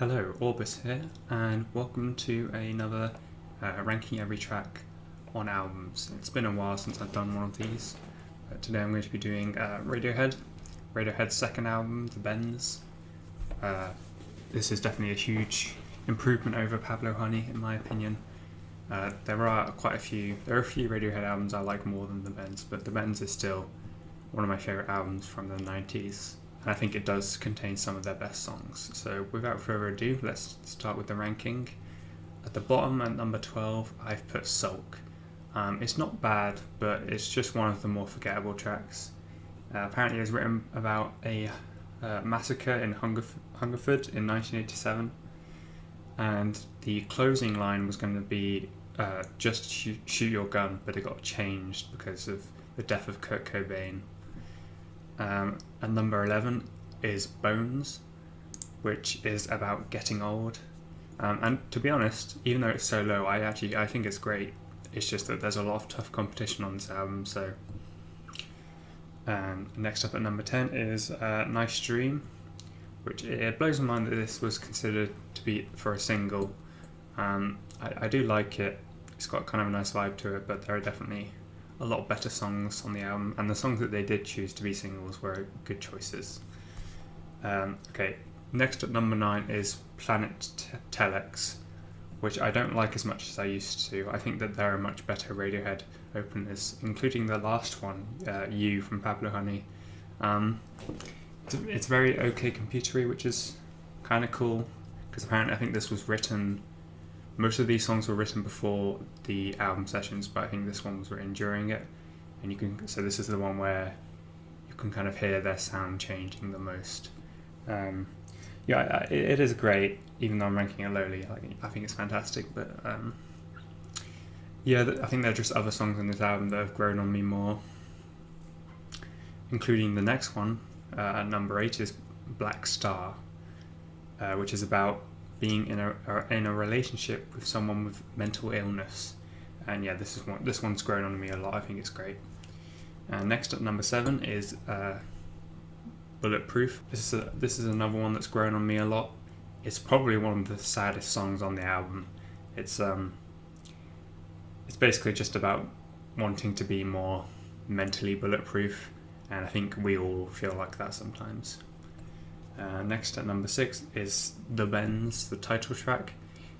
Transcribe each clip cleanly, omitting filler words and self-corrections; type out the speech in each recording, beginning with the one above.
Hello, Orbis here, and welcome to another ranking every track on albums. It's been a while since I've done one of these. Today I'm going to be doing Radiohead's second album, The Bends. This is definitely a huge improvement over Pablo Honey, in my opinion. There are a few Radiohead albums I like more than The Bends, but The Bends is still one of my favourite albums from the 90s. And I think it does contain some of their best songs. So without further ado, let's start with the ranking. At the bottom, at number 12, I've put Sulk. It's not bad, but it's just one of the more forgettable tracks. Apparently it was written about a massacre in Hungerford in 1987. And the closing line was going to be just shoot your gun, but it got changed because of the death of Kurt Cobain. And number 11 is Bones, which is about getting old. And to be honest, even though it's so low, I think it's great. It's just that there's a lot of tough competition on this album. So next up at number 10 is Nice Dream, which it blows my mind that this was considered to be for a single. I do like it. It's got kind of a nice vibe to it, but there are definitely a lot better songs on the album, and the songs that they did choose to be singles were good choices. Okay, next at number 9 is Planet Telex, which I don't like as much as I used to. I think that there are much better Radiohead openers, including the last one, You from Pablo Honey. It's very OK computery, which is kind of cool, because apparently I think this was written. Most of these songs were written before the album sessions, but I think this one was written during it. And so this is the one where you can kind of hear their sound changing the most. It is great, even though I'm ranking it lowly. I think it's fantastic, but I think there are just other songs on this album that have grown on me more, including the next one. At number 8 is Black Star, which is about being in a relationship with someone with mental illness, and this one's grown on me a lot. I think it's great. Next at number 7 is Bulletproof. This is another one that's grown on me a lot. It's probably one of the saddest songs on the album. It's basically just about wanting to be more mentally bulletproof, and I think we all feel like that sometimes. Next at number 6 is The Bends, the title track.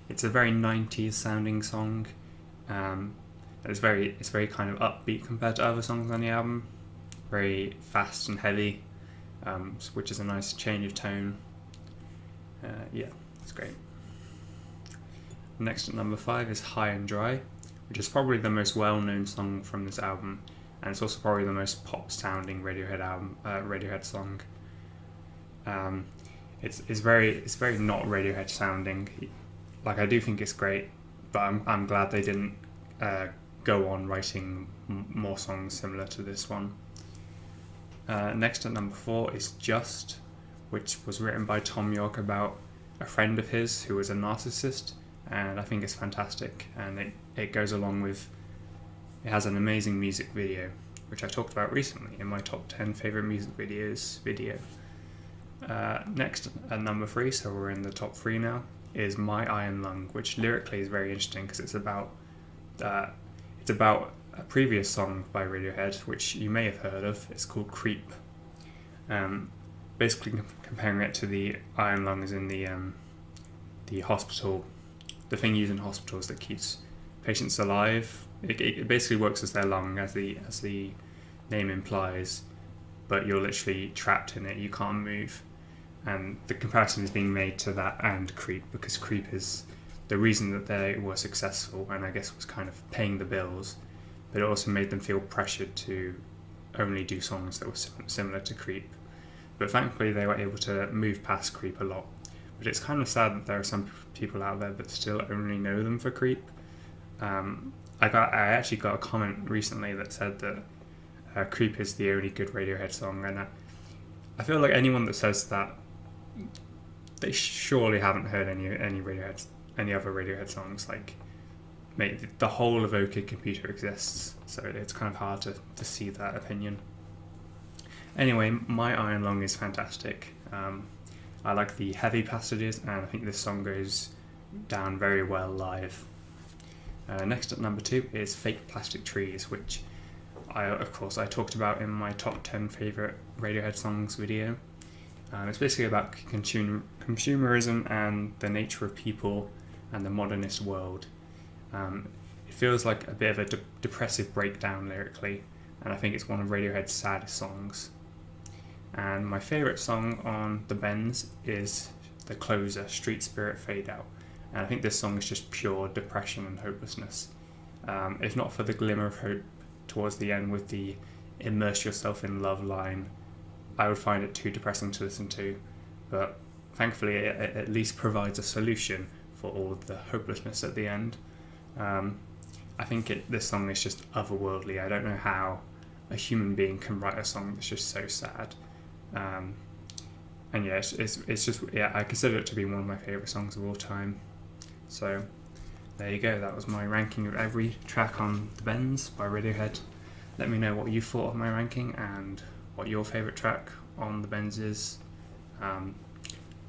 It's a very 90s sounding song. It's very kind of upbeat compared to other songs on the album. Very fast and heavy, which is a nice change of tone. It's great. Next at number 5 is High and Dry, which is probably the most well-known song from this album, and it's also probably the most pop-sounding Radiohead song. It's very not Radiohead sounding. Like, I do think it's great, but I'm glad they didn't go on writing more songs similar to this one. Next at number 4 is Just, which was written by Tom York about a friend of his who was a narcissist, and I think it's fantastic, and it goes along with, it has an amazing music video, which I talked about recently in my top 10 favourite music videos video. Next at number 3, so we're in the top 3 now, is My Iron Lung, which lyrically is very interesting because it's about a previous song by Radiohead, which you may have heard of. It's called Creep. Basically comparing it to the iron lung is in the hospital, the thing used in hospitals that keeps patients alive. It basically works as their lung, as the name implies, but you're literally trapped in it. You can't move. And the comparison is being made to that and Creep, because Creep is the reason that they were successful, and I guess was kind of paying the bills, but it also made them feel pressured to only do songs that were similar to Creep. But thankfully they were able to move past Creep a lot. But it's kind of sad that there are some people out there that still only know them for Creep. I actually got a comment recently that said that Creep is the only good Radiohead song, and I feel like anyone that says that, they surely haven't heard any other Radiohead songs. Like, mate, the whole of OK Computer exists, so it's kind of hard to see that opinion. Anyway, My Iron Lung is fantastic. I like the heavy passages, and I think this song goes down very well live. Next at number 2 is Fake Plastic Trees, which of course I talked about in my top 10 favourite Radiohead songs video. It's basically about consumerism and the nature of people and the modernist world. It feels like a bit of a depressive breakdown lyrically, and I think it's one of Radiohead's saddest songs. And my favourite song on the Bends is the closer, Street Spirit Fade Out. And I think this song is just pure depression and hopelessness. If not for the glimmer of hope towards the end with the immerse yourself in love line, I would find it too depressing to listen to. But thankfully it at least provides a solution for all of the hopelessness at the end. I think this song is just otherworldly. I don't know how a human being can write a song that's just so sad. And yeah, it's just, yeah, I consider it to be one of my favourite songs of all time. So there you go, that was my ranking of every track on The Bends by Radiohead. Let me know what you thought of my ranking and what your favourite track on The Bends is.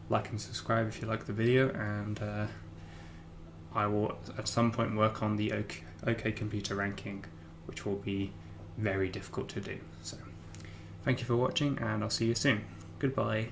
Like and subscribe if you like the video, and I will at some point work on the OK Computer ranking, which will be very difficult to do. So thank you for watching, and I'll see you soon. Goodbye.